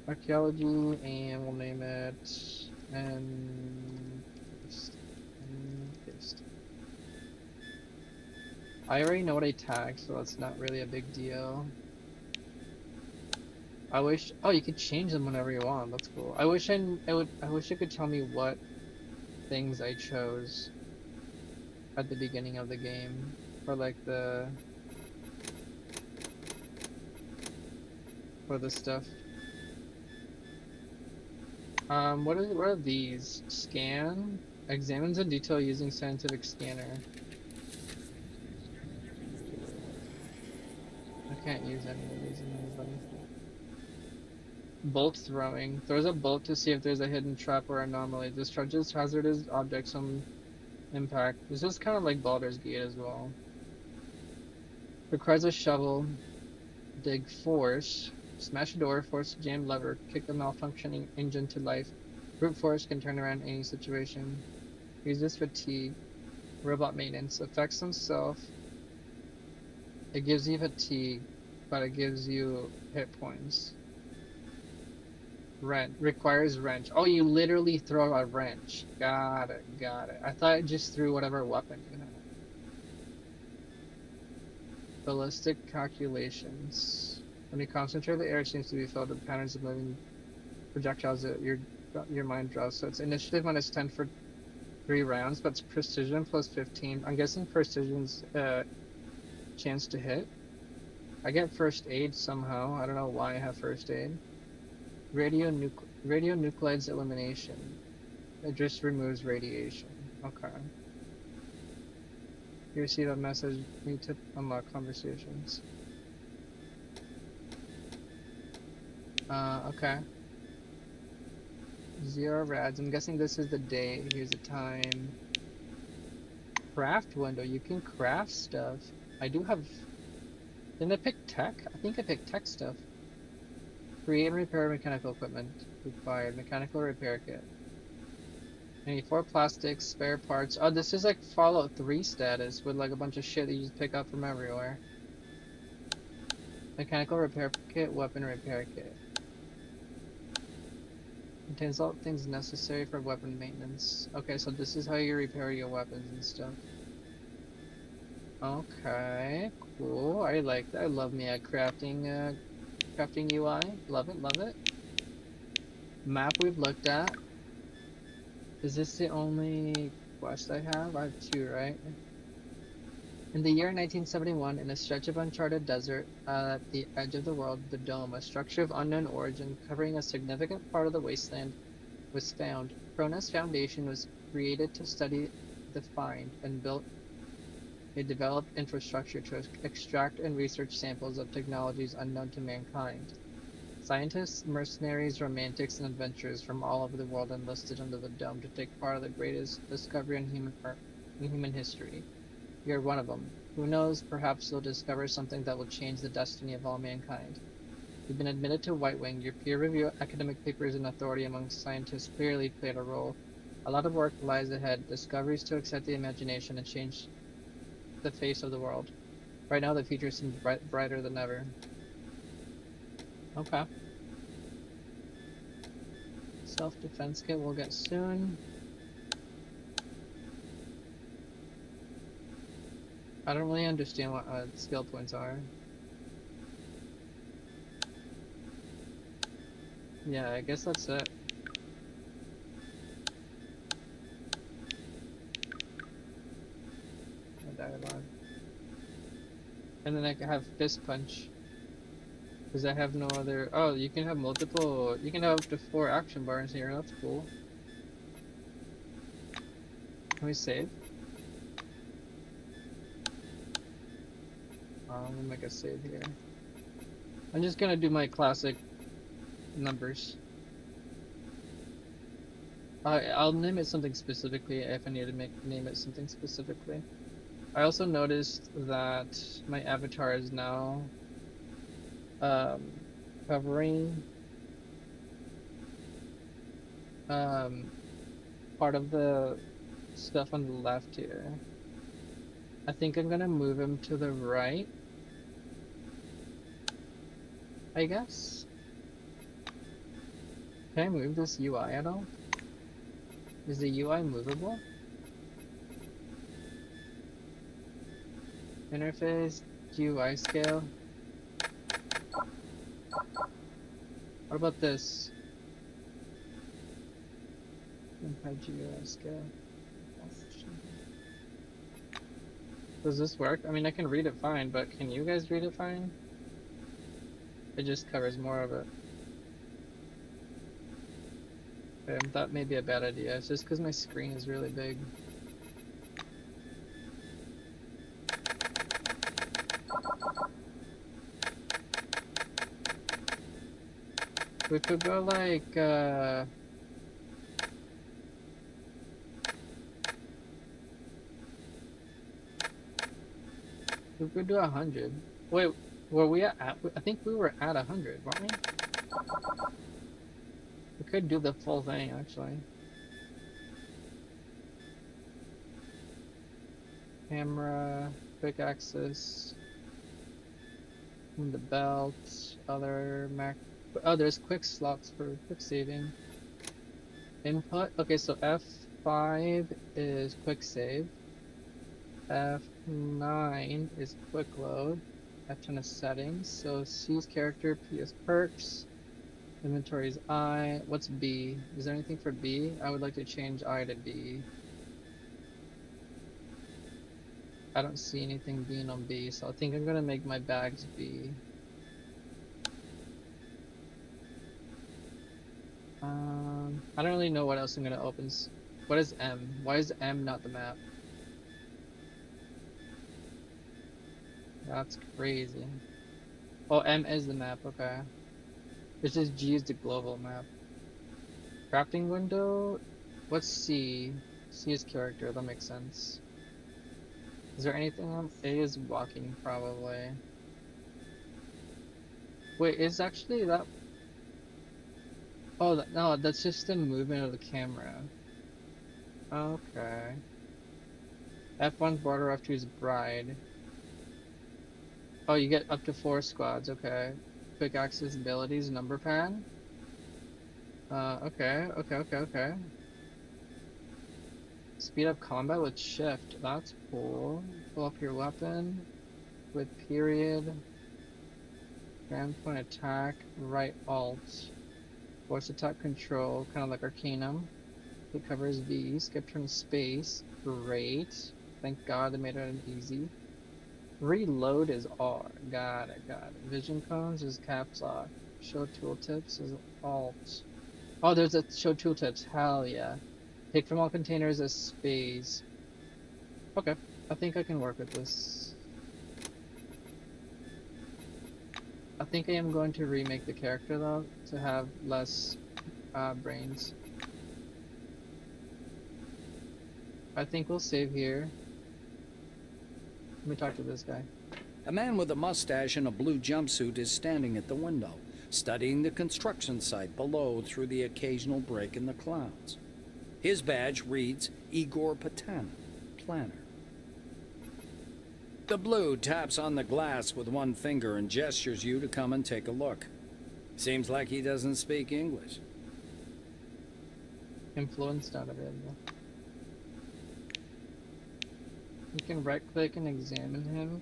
Archaeology, and we'll name it Encased. I already know what I tagged, so that's not really a big deal. I wish. Oh, you could change them whenever you want. That's cool. I wish it could tell me what things I chose at the beginning of the game, for like for the stuff. What are these? Scan? Examines in detail using scientific scanner. can't use any of these in anybody. Bolt throwing. Throws a bolt to see if there's a hidden trap or anomaly. Discharges hazardous objects on impact. This is kind of like Baldur's Gate as well. Requires a shovel. Dig force. Smash a door, force a jammed lever, kick a malfunctioning engine to life. Brute force can turn around any situation. Uses fatigue. Robot maintenance. Affects himself. It gives you fatigue, but it gives you hit points. Requires wrench. Oh, you literally throw a wrench. Got it, got it. I thought it just threw whatever weapon you had. Ballistic calculations. When you concentrate, the air seems to be filled with patterns of moving projectiles that your mind draws. So it's initiative minus 10 for 3 rounds, but it's precision plus 15. I'm guessing precision's chance to hit. I get first aid somehow. I don't know why I have first aid. Radionuclides elimination. It just removes radiation. Okay. You receive a message. Need to unlock conversations. Okay. 0 rads. I'm guessing this is the day. Here's the time. Craft window. You can craft stuff. I do have... Didn't I pick tech? I think I picked tech stuff. Create and repair mechanical equipment. Required. Mechanical repair kit. I need 4 plastics, spare parts. Oh, this is like Fallout 3 status with like a bunch of shit that you just pick up from everywhere. Mechanical repair kit, weapon repair kit. Contains all things necessary for weapon maintenance. Okay, so this is how you repair your weapons and stuff. Okay, cool. I like that. I love me a crafting UI. Love it, love it. Map we've looked at. Is this the only quest I have? I have 2, right? In the year 1971, in a stretch of uncharted desert at the edge of the world, the Dome, a structure of unknown origin covering a significant part of the wasteland, was found. Cronus Foundation was created to study the find and built a developed infrastructure to extract and research samples of technologies unknown to mankind. Scientists, mercenaries, romantics, and adventurers from all over the world enlisted under the Dome to take part of the greatest discovery in human history. You're one of them. Who knows, perhaps you'll discover something that will change the destiny of all mankind. You've been admitted to White Wing. Your peer review academic papers and authority among scientists clearly played a role. A lot of work lies ahead, discoveries to excite the imagination and change the face of the world. Right now the future seems brighter than ever. Okay. Self-defense kit we'll get soon. I don't really understand what skill points are. Yeah, I guess that's it. Dialogue. And then I can have fist punch. Because I have no other... Oh, you can have multiple... You can have up to 4 action bars here. That's cool. Can we save? I'm gonna make a save here. I'm just gonna do my classic numbers. I'll name it something specifically if I need to name it something specifically. I also noticed that my avatar is now covering part of the stuff on the left here. I think I'm gonna move him to the right, I guess. Can I move this UI at all? Is the UI movable? Interface, GUI scale. What about this? Impact GUI scale. Does this work? I mean, I can read it fine, but can you guys read it fine? It just covers more of it. Okay, that may be a bad idea. It's just because my screen is really big. We could go like we could do 100. Wait, were we at? I think we were at 100, weren't we? We could do the full thing actually. Camera, quick access, and the belt, other Mac. Oh, there's quick slots for quick saving. Input. Okay, so F5 is quick save. F9 is quick load. F10 is settings. So C's character, P is perks. Inventory is I. What's B? Is there anything for B? I would like to change I to B. I don't see anything being on B, so I think I'm gonna make my bags B. I don't really know what else I'm gonna open. What is M? Why is M not the map? That's crazy. Oh, M is the map, okay. It's just G is the global map. Crafting window? What's C? C is character, that makes sense. Is there anything on A is walking, probably. Wait, is actually that... Oh, no, that's just the movement of the camera. Okay. F1's border, F2 is bride. Oh, you get up to 4 squads, okay. Quick access abilities, number pad. Okay. Speed up combat with shift, that's cool. Pull up your weapon with period. Grand point attack, right alt. Voice attack control, kind of like Arcanum. It covers V, skip turn space, great. Thank God they made it easy. Reload is R, got it. Vision cones is caps lock. Show tooltips is alt. Oh, there's a show tooltips, hell yeah. Take from all containers as space. Okay, I think I can work with this. I think I am going to remake the character though, to have less brains. I think we'll save here. Let me talk to this guy. A man with a mustache and a blue jumpsuit is standing at the window, studying the construction site below through the occasional break in the clouds. His badge reads Igor Patana, planner. The blue taps on the glass with one finger and gestures you to come and take a look. Seems like he doesn't speak English. Influence not available. You can right click and examine him,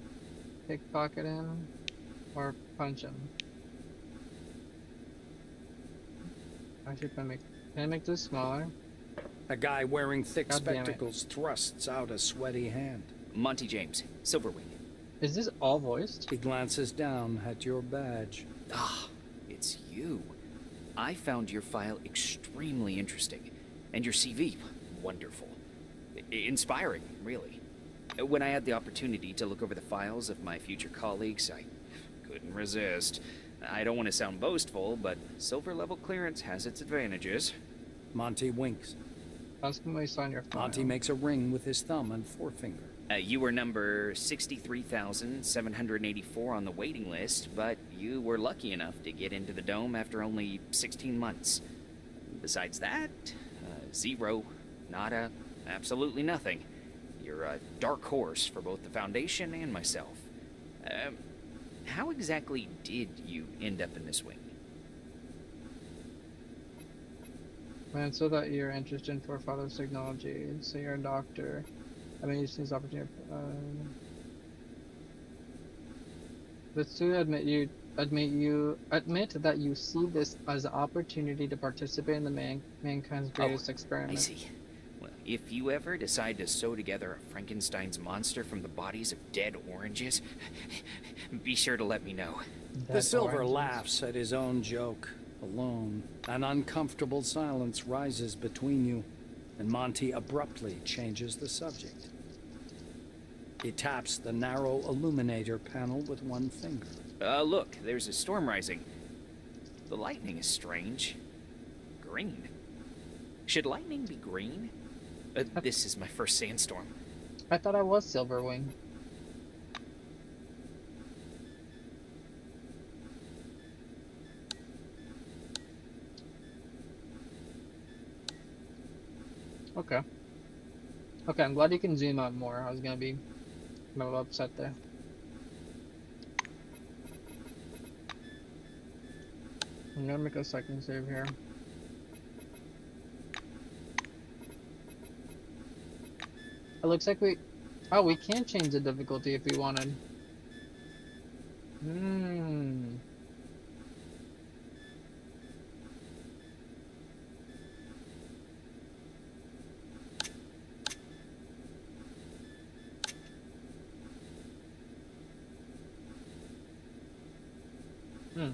pickpocket him, or punch him. Actually, can I make this smaller? A guy wearing thick God damn it. spectacles thrusts out a sweaty hand. Monty James, Silverwing. Is this all voiced? He glances down at your badge. Ah, it's you. I found your file extremely interesting, and your CV wonderful. Inspiring, really. When I had the opportunity to look over the files of my future colleagues, I couldn't resist. I don't want to sound boastful, but silver level clearance has its advantages. Monty winks. Ask me why on your file. Monty makes a ring with his thumb and forefinger. You were number 63,784 on the waiting list, but you were lucky enough to get into the dome after only 16 months. Besides that, zero, nada, absolutely nothing. You're a dark horse for both the Foundation and myself. How exactly did you end up in this wing? Man, so that you're interested in forefathers technology, so you're a doctor. I mean, you see this opportunity. Let's admit that you see this as an opportunity to participate in the mankind's greatest experiment. I see. Well, if you ever decide to sew together a Frankenstein's monster from the bodies of dead oranges, be sure to let me know. The Silver laughs at his own joke. Alone, an uncomfortable silence rises between you, and Monty abruptly changes the subject. He taps the narrow illuminator panel with one finger. Look, there's a storm rising. The lightning is strange. Green. Should lightning be green? This is my first sandstorm. I thought I was Silverwing. Okay. Okay, I'm glad you can zoom out more. I was gonna be a little upset there. I'm gonna make a second save here. It looks like we... Oh, we can change the difficulty if we wanted. Hmm. Hmm.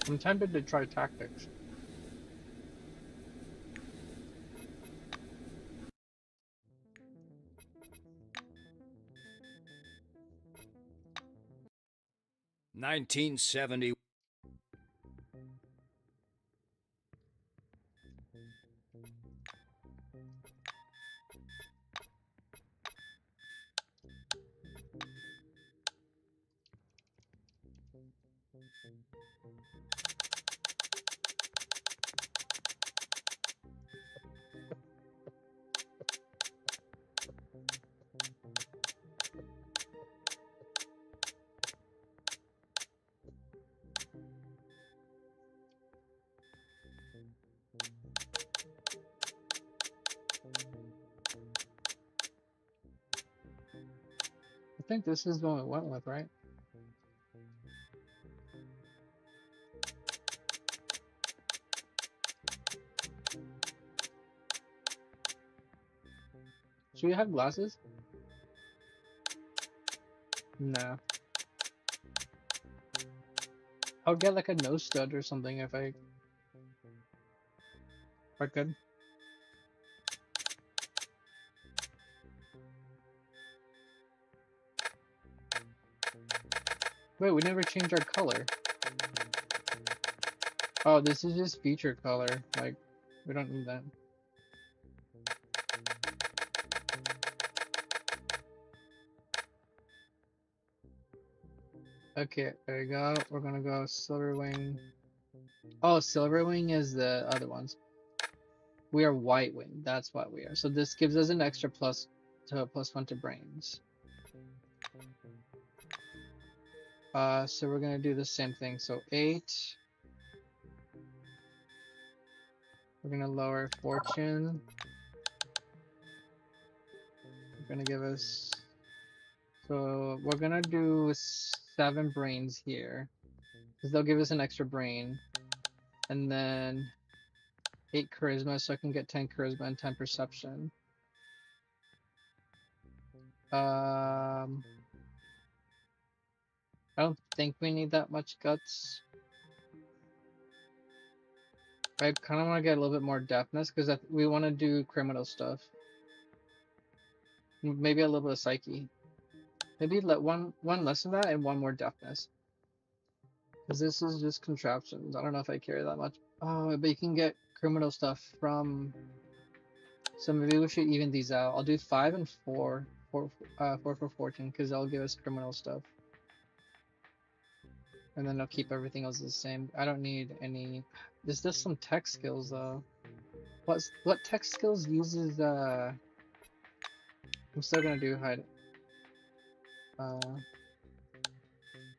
I'm tempted to try tactics. $1970. I think this is the one we went with, right? Should we have glasses? No. I'll get like a nose stud or something if I could. Wait, we never changed our color. Oh, this is just feature color. Like, we don't need that. Okay, there you go. We're gonna go Silverwing. Oh, Silverwing is the other ones. We are White Wing. That's what we are. So this gives us an extra plus to +1 to brains. So we're gonna do the same thing. So 8. We're gonna lower fortune. We're gonna give us. So we're gonna do 7 brains here, because they'll give us an extra brain, and then 8 charisma, so I can get 10 charisma and 10 perception. I don't think we need that much guts. I kind of want to get a little bit more deafness because we want to do criminal stuff. Maybe a little bit of psyche. Maybe let one less than that and 1 more deafness. Because this is just contraptions. I don't know if I care that much. Oh, but you can get criminal stuff from. So maybe we should even these out. I'll do 5 and 4. 4 for 14 because that'll give us criminal stuff. And then I'll keep everything else the same. I don't need any. There's just some tech skills though. What tech skills uses I'm still gonna do hide.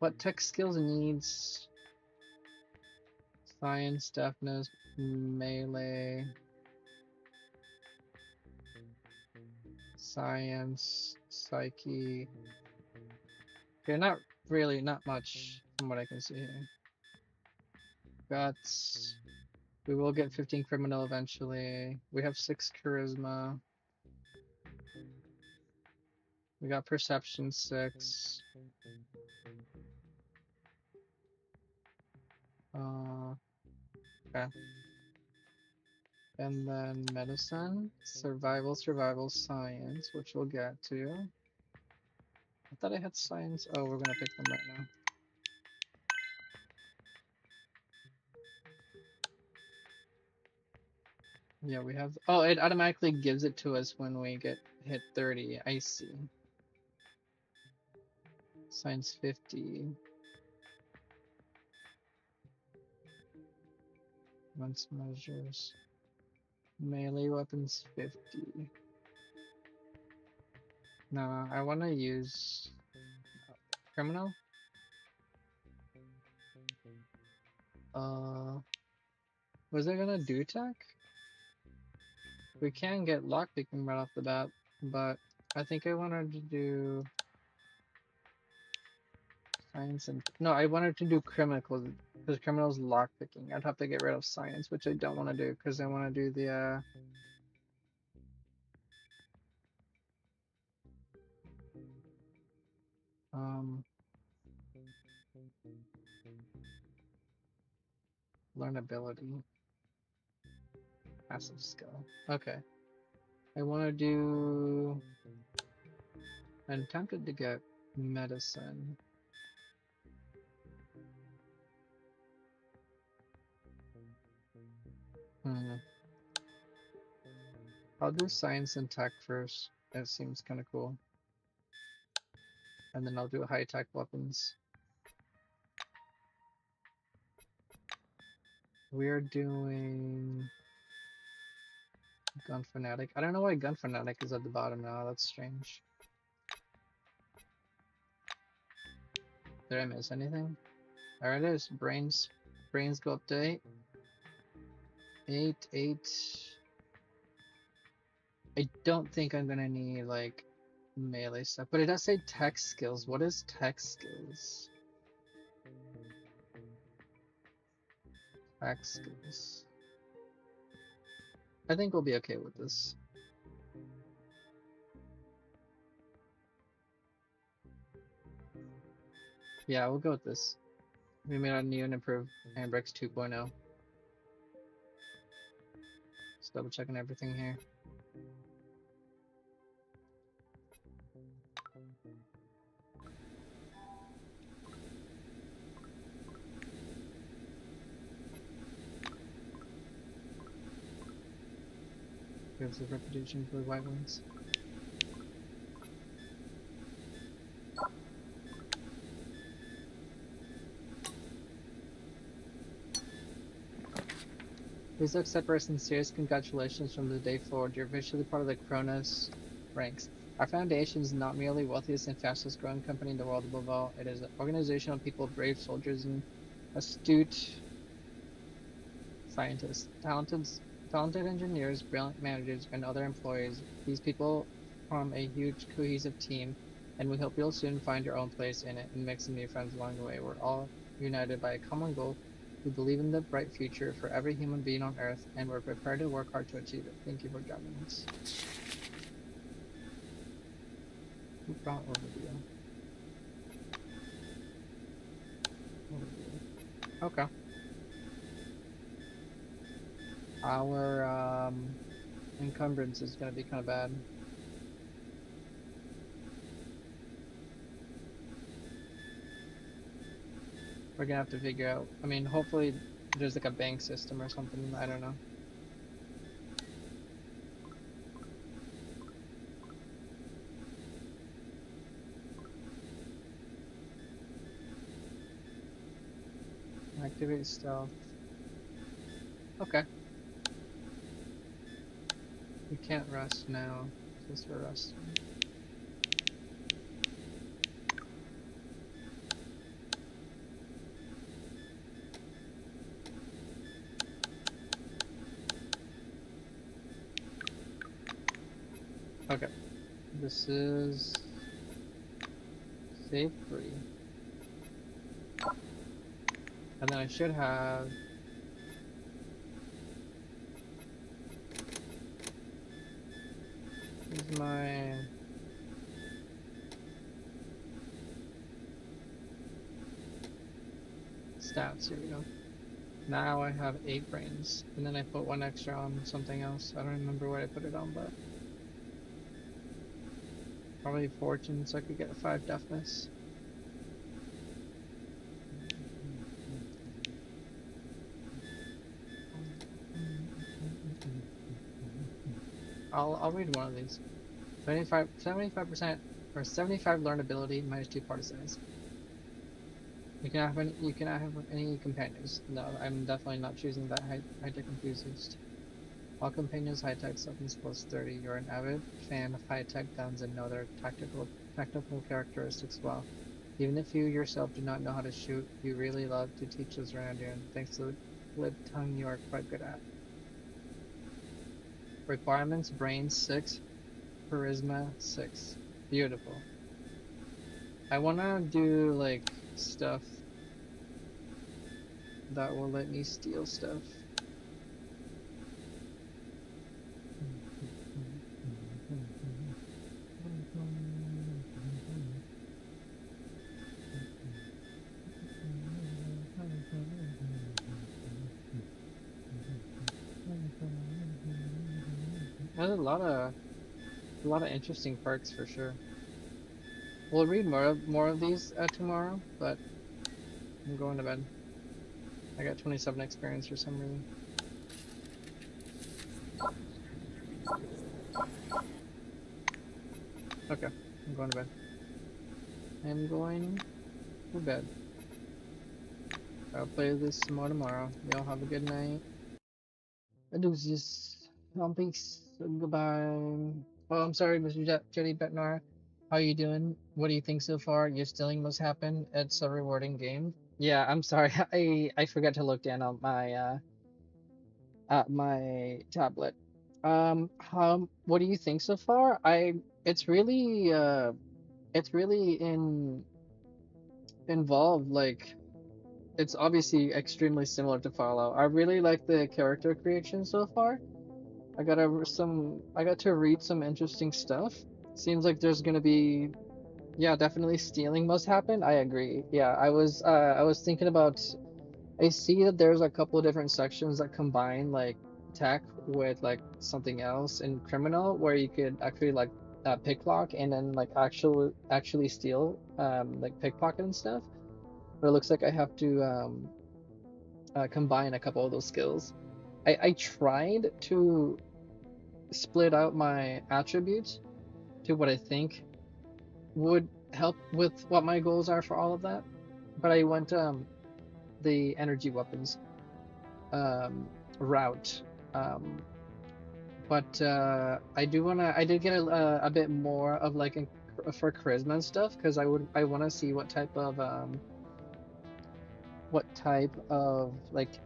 What tech skills needs science, deafness, melee, science, psyche. Okay, not really, not much from what I can see here. Guts. We will get 15 criminal eventually. We have 6 charisma. We got perception 6. Okay. And then medicine, survival, science, which we'll get to. I thought I had science. Oh, we're gonna pick them right now. Yeah, we have. Oh, it automatically gives it to us when we get hit 30. I see. Science 50. Once measures. Melee weapons 50. No, I want to use criminal. Was I gonna do tech? We can get lockpicking right off the bat, but I think I wanted to do science and no, I wanted to do criminal because criminal's lockpicking. I'd have to get rid of science, which I don't want to do because I want to do the learnability, passive skill. Okay, I want to do. I'm tempted to get medicine. I'll do science and tech first. That seems kind of cool. And then I'll do high-tech weapons. We're doing gun fanatic. I don't know why gun fanatic is at the bottom now. That's strange. Did I miss anything? There it is. Brains go up to 8. 8. I don't think I'm gonna need like melee stuff, but it does say tech skills. What is tech skills? Tech skills. I think we'll be okay with this. Yeah, we'll go with this. We made a new and improved handbrakes 2.0. Just double checking everything here. Gives a reputation for white ones. Please accept our sincerest congratulations from the day forward. You're officially part of the Kronos ranks. Our foundation is not merely wealthiest and fastest growing company in the world above all. It is an organization of people, brave soldiers and astute scientists, talented engineers, brilliant managers, and other employees. These people form a huge cohesive team, and we hope you'll soon find your own place in it and make some new friends along the way. We're all united by a common goal. We believe in the bright future for every human being on Earth, and we're prepared to work hard to achieve it. Thank you for joining us. Overview. Okay. Our encumbrance is going to be kind of bad. We're going to have to figure out, I mean, hopefully there's like a bank system or something, I don't know. Activate stealth. Okay. We can't rest now, since we're resting. Okay. This is save free. And then I should have here's my stats, here we go. Now I have 8 brains, and then I put 1 extra on something else. I don't remember what I put it on, but probably fortune, so I could get 5 deafness. I'll read one of these. 75% or 75 learnability minus 2 party size. You cannot have any companions. No, I'm definitely not choosing that high-tech enthusiast. All companions high-tech weapons plus 30. You're an avid fan of high-tech guns and know their technical characteristics well. Even if you yourself do not know how to shoot, you really love to teach those around you, and thanks to the glib tongue you are quite good at. Requirements: brain 6, charisma 6. Beautiful. I wanna do like stuff that will let me steal stuff. There's a lot of interesting perks for sure. We'll read more of these tomorrow, but I'm going to bed. I got 27 experience for some reason. Okay, I'm going to bed. I'm going to bed. I'll play this some more tomorrow. Y'all have a good night. Deuces. Peace. Goodbye. Oh, I'm sorry, Mr. Jetty Betnar. How you doing? What do you think so far? Your stealing must happen. It's a rewarding game. Yeah, I'm sorry. I forgot to look down on my at my tablet. What do you think so far? It's really it's really involved. Like, it's obviously extremely similar to Fallout. I really like the character creation so far. I got to read some interesting stuff. Seems like there's gonna be, yeah, definitely stealing must happen. I agree. Yeah, I was thinking about, I see that there's a couple of different sections that combine like tech with like something else in criminal, where you could actually like picklock and then like actually steal, like pickpocket and stuff. But it looks like I have to combine a couple of those skills. I tried to split out my attributes to what I think would help with what my goals are for all of that, but I went the energy weapons route. Um, but I did get a bit more of like for charisma and stuff, because I want to see what type of like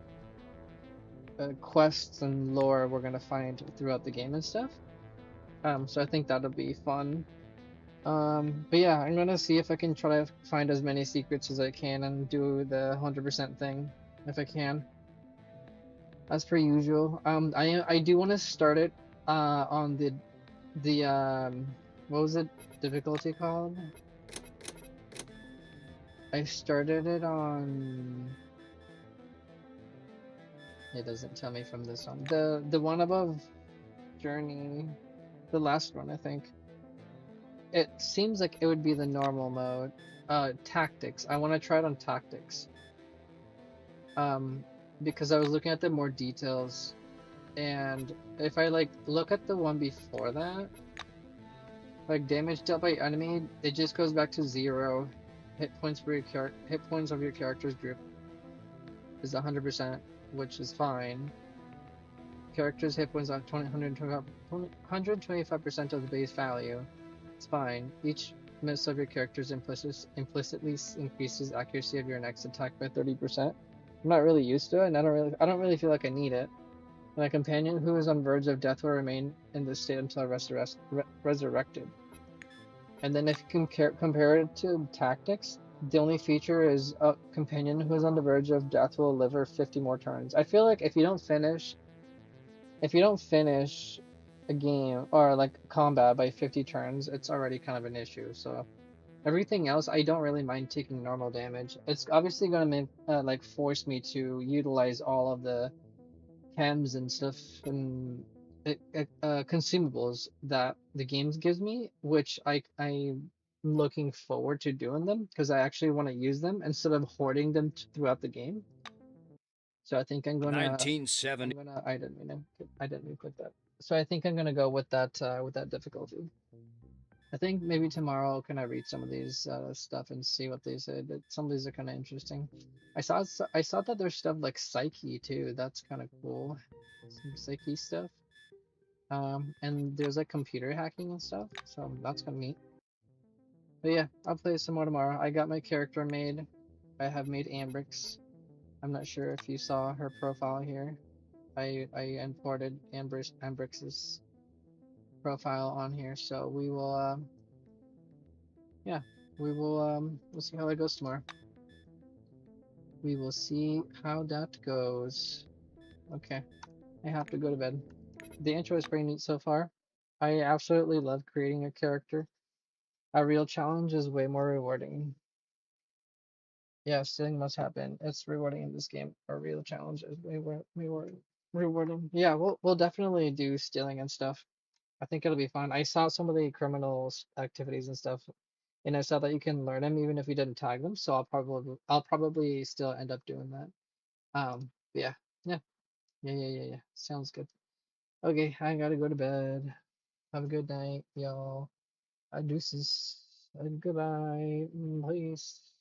quests and lore we're gonna find throughout the game and stuff. So I think that'll be fun. But yeah, I'm gonna see if I can try to find as many secrets as I can and do the 100% thing if I can. As per usual. I do want to start it on the what was it difficulty called? I started it on, it doesn't tell me from this one. The one above journey, the last one I think. It seems like it would be the normal mode. Tactics. I want to try it on tactics. Because I was looking at the more details, and if I like look at the one before that, like damage dealt by enemy, it just goes back to 0. Hit points for your hit points of your character's group is 100%, which is fine. Characters hit points are 125% of the base value. It's fine. Each miss of your character's implicitly increases accuracy of your next attack by 30%. I'm not really used to it, and I don't really feel like I need it. And a companion who is on verge of death will remain in this state until resurrected. And then if you compare it to tactics, the only feature is a companion who is on the verge of death will live for 50 more turns. I feel like if you don't finish a game or like combat by 50 turns, it's already kind of an issue. So Everything else, I don't really mind taking normal damage. It's obviously gonna make like force me to utilize all of the chems and stuff and consumables that the games gives me, which I'm looking forward to doing them because I actually want to use them instead of hoarding them throughout the game. So I think I'm 1970. gonna I didn't mean to click that. So I think I'm gonna go with that difficulty. I think maybe tomorrow can I read some of these stuff and see what they said. Some of these are kind of interesting. I saw that there's stuff like psyche too. That's kind of cool. Some psyche stuff. And there's like computer hacking and stuff. So that's kind of neat. But yeah, I'll play some more tomorrow. I got my character made. I have made Ambrix. I'm not sure if you saw her profile here. I imported Ambrix's profile on here, so we will yeah, we'll see how that goes tomorrow. We will see how that goes. Okay, I have to go to bed. The intro is pretty neat so far. I absolutely love creating a character. A real challenge is way more rewarding. Yeah, stealing must happen. It's rewarding in this game. A real challenge is way more rewarding. Yeah, we'll definitely do stealing and stuff. I think it'll be fun. I saw some of the criminal activities and stuff, and I saw that you can learn them even if you didn't tag them. So I'll probably still end up doing that. Yeah, yeah, yeah. Sounds good. Okay, I gotta go to bed. Have a good night, y'all. Deuces. Goodbye. Peace.